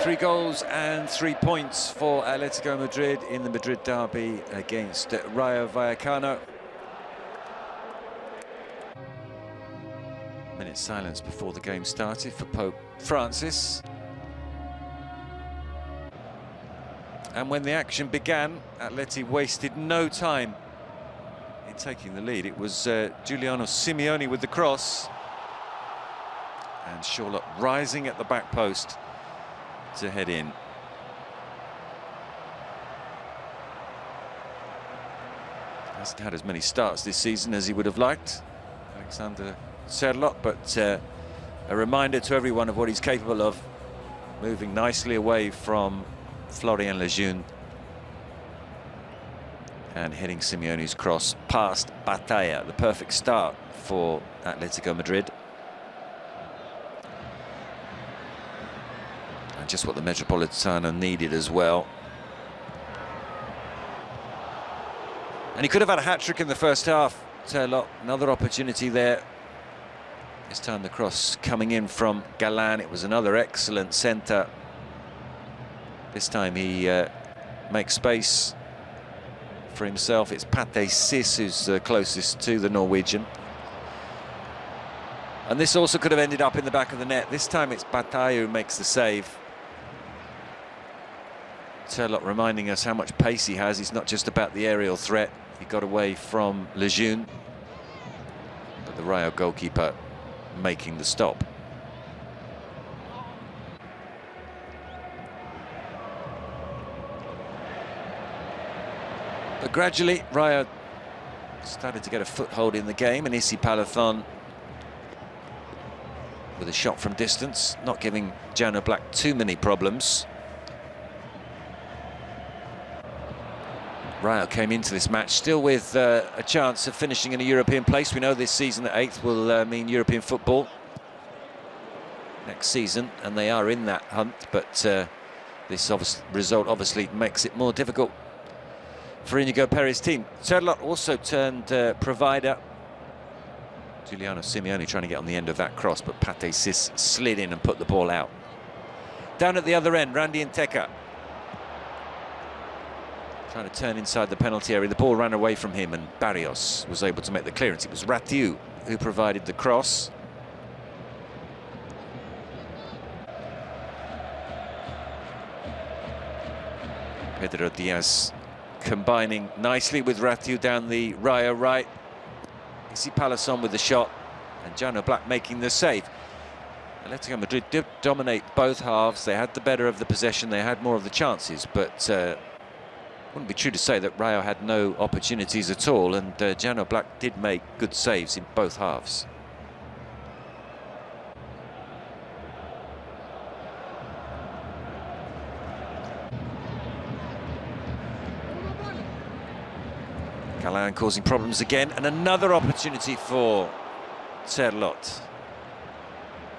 3 goals and 3 points for Atletico Madrid in the Madrid derby against Rayo Vallecano. Minute silence before the game started for Pope Francis. And when the action began, Atleti wasted no time in taking the lead. It was Giuliano Simeone with the cross, and Charlotte rising at the back post to head in. Hasn't had as many starts this season as he would have liked, Alexander Serlot, but a reminder to everyone of what he's capable of, moving nicely away from Florian Lejeune and hitting Simeone's cross past Batalla. The perfect start for Atletico Madrid. And just what the Metropolitano needed as well. And he could have had a hat-trick in the first half. Serlot, another opportunity there. This time the cross coming in from Galan. It was another excellent centre. This time he makes space for himself. It's Pate Sis who's closest to the Norwegian. And this also could have ended up in the back of the net. This time it's Batalla who makes the save. Serlot reminding us how much pace he has. He's not just about the aerial threat. He got away from Lejeune, but the Rayo goalkeeper making the stop. But gradually, Rayo started to get a foothold in the game, and Issy Palathon with a shot from distance, not giving Jano Black too many problems. Rayo came into this match still with a chance of finishing in a European place. We know this season that 8th will mean European football next season, and they are in that hunt, but this result obviously makes it more difficult for Inigo Perez's team. Serlot also turned provider. Giuliano Simeone trying to get on the end of that cross, but Pate Sis slid in and put the ball out. Down at the other end, Randy Nteka trying to turn inside the penalty area. The ball ran away from him, and Barrios was able to make the clearance. It was Ratiu who provided the cross. Pedro Diaz combining nicely with Ratiu down the Rayo right. Issy Palathon with the shot, and Jano Black making the save. Atletico Madrid did dominate both halves. They had the better of the possession, they had more of the chances, but wouldn't be true to say that Rayo had no opportunities at all, and Jano Black did make good saves in both halves. Galan causing problems again, and another opportunity for Serlot.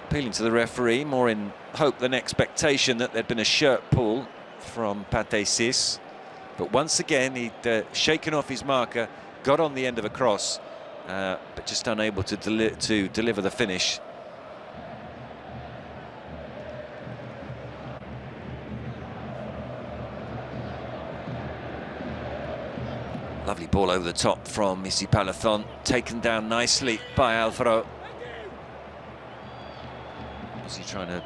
Appealing to the referee, more in hope than expectation that there'd been a shirt pull from Pate Sis. But once again, he'd shaken off his marker, got on the end of a cross, but just unable to deliver the finish. Lovely ball over the top from Issy Palathon, taken down nicely by Alvaro. Was he trying to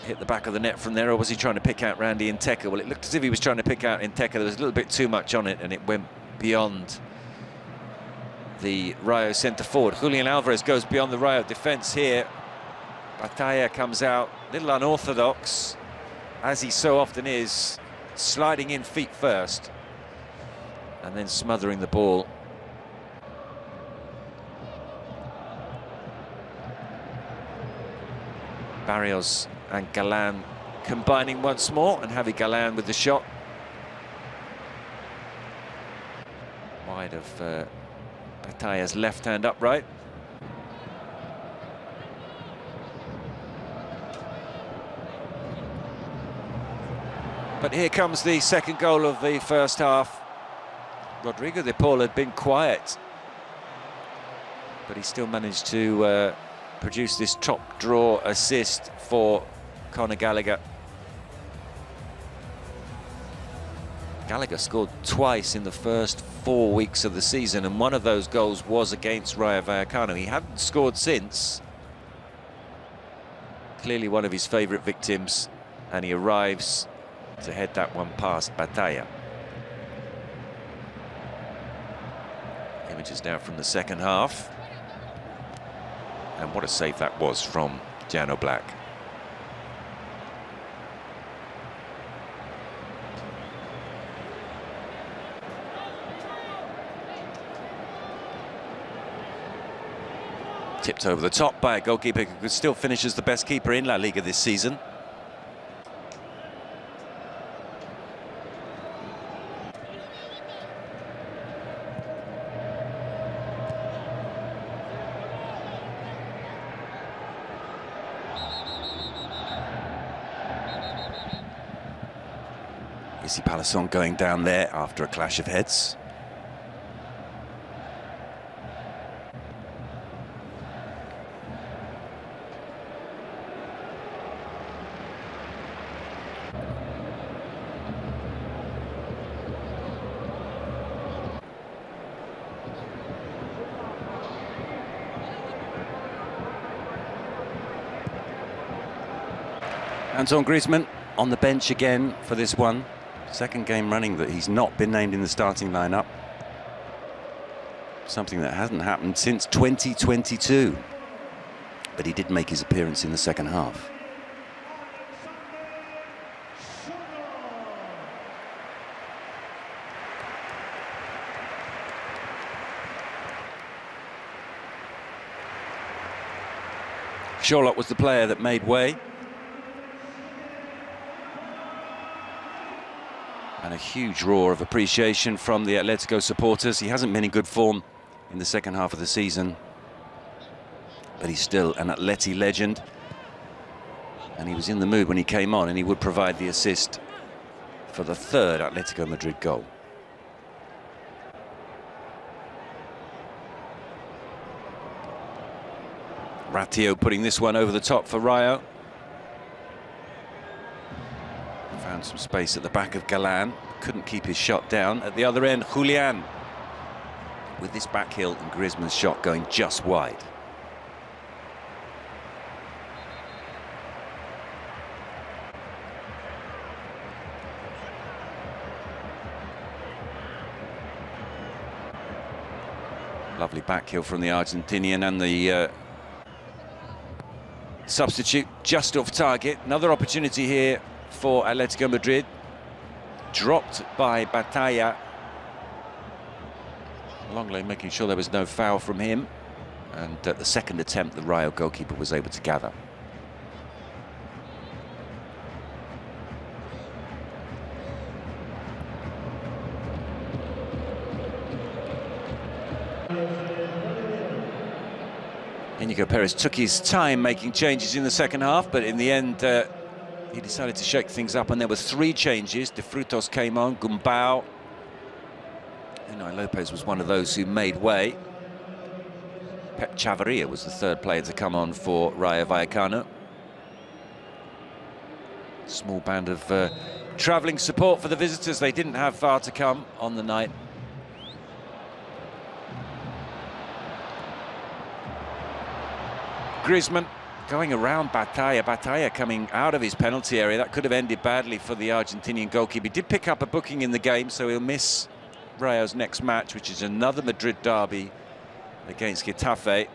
hit the back of the net from there, or was he trying to pick out Randy Nteka? Well, it looked as if he was trying to pick out Nteka. There was a little bit too much on it, and it went beyond the Rayo centre forward. Julian Alvarez goes beyond the Rayo defence here. Batalla comes out, a little unorthodox, as he so often is, sliding in feet first and then smothering the ball. Barrios and Galan combining once more, and Javi Galan with the shot. Wide of Batalla's left hand upright. But here comes the second goal of the first half. Rodrigo de Paul had been quiet, but he still managed to produce this top draw assist for Conor Gallagher. Gallagher scored twice in the first 4 weeks of the season, and one of those goals was against Rayo Vallecano. He hadn't scored since. Clearly one of his favourite victims, and he arrives to head that one past Batalla. Images now from the second half. And what a save that was from Jano Black. Tipped over the top by a goalkeeper who still finishes the best keeper in La Liga this season. Issy Palason going down there after a clash of heads. Antoine Griezmann on the bench again for this one. Second game running that he's not been named in the starting lineup. Something that hasn't happened since 2022. But he did make his appearance in the second half. Sherlock was the player that made way. And a huge roar of appreciation from the Atletico supporters. He hasn't been in good form in the second half of the season, but he's still an Atleti legend. And he was in the mood when he came on, and he would provide the assist for the third Atletico Madrid goal. Rayo putting this one over the top for Rayo. Found some space at the back of Galan, couldn't keep his shot down. At the other end, Julian with this back heel and Griezmann's shot going just wide. Lovely back heel from the Argentinian, and the substitute just off target. Another opportunity here for Atletico Madrid, dropped by Batalla. Longley making sure there was no foul from him, and at the second attempt the Rayo goalkeeper was able to gather. Inigo Perez took his time making changes in the second half, but in the end he decided to shake things up, and there were 3 changes. De Frutos came on, Gumbau. Unai Lopez was one of those who made way. Pep Chavarria was the third player to come on for Rayo Vallecano. Small band of travelling support for the visitors. They didn't have far to come on the night. Griezmann going around Batalla. Batalla coming out of his penalty area. That could have ended badly for the Argentinian goalkeeper. He did pick up a booking in the game, so he'll miss Rayo's next match, which is another Madrid derby against Getafe.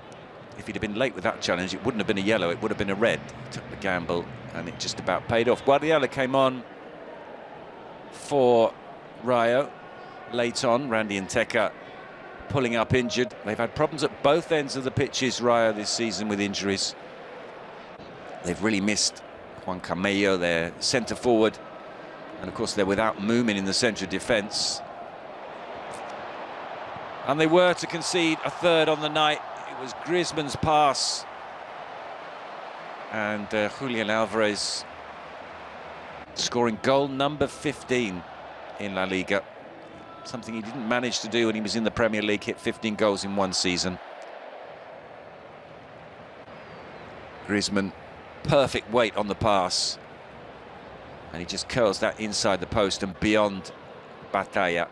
If he'd have been late with that challenge, it wouldn't have been a yellow, it would have been a red. He took the gamble, and it just about paid off. Guardiola came on for Rayo late on. Randy and Teka pulling up injured. They've had problems at both ends of the pitches, Rayo, this season with injuries. They've really missed Juan Camello, their centre forward, and of course they're without Moomin in the central defence. And they were to concede a third on the night. It was Griezmann's pass, and Julian Alvarez scoring goal number 15 in La Liga. Something he didn't manage to do when he was in the Premier League, hit 15 goals in one season. Griezmann, perfect weight on the pass, and he just curls that inside the post and beyond Batalla.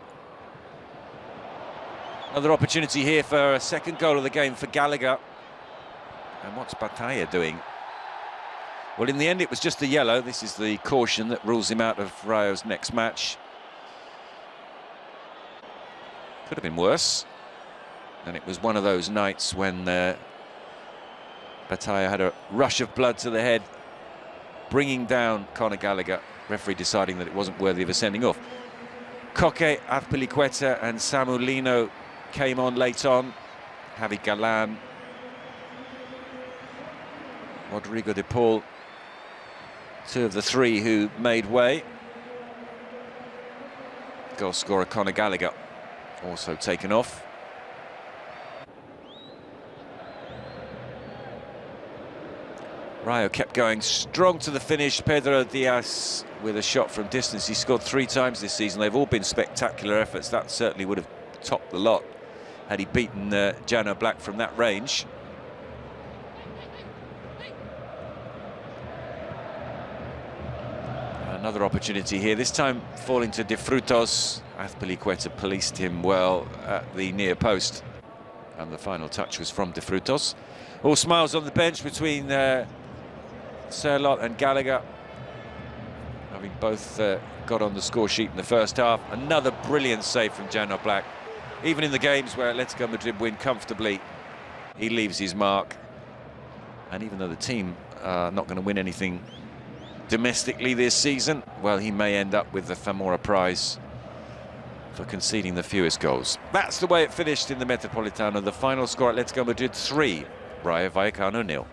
Another opportunity here for a second goal of the game for Gallagher. And what's Batalla doing? Well, in the end, it was just a yellow. This is the caution that rules him out of Rayo's next match. Could have been worse. And it was one of those nights when Batalla had a rush of blood to the head, bringing down Conor Gallagher. Referee deciding that it wasn't worthy of a sending off. Koke, Azpilicueta and Samu Lino came on late on. Javi Galan, Rodrigo de Paul, two of the three who made way. Goal scorer Conor Gallagher also taken off. Rayo kept going strong to the finish. Pedro Diaz with a shot from distance. He scored 3 times this season. They've all been spectacular efforts. That certainly would have topped the lot had he beaten Jano Black from that range. Another opportunity here, this time falling to De Frutos. Azpilicueta policed him well at the near post. And the final touch was from De Frutos. All smiles on the bench between Serlot and Gallagher, having both got on the score sheet in the first half. Another brilliant save from Jano Black. Even in the games where Atletico Madrid win comfortably, he leaves his mark. And even though the team are not going to win anything domestically this season, well, he may end up with the Zamora prize for conceding the fewest goals. That's the way it finished in the Metropolitano. The final score, Atletico Madrid 3, Rayo Vallecano 0.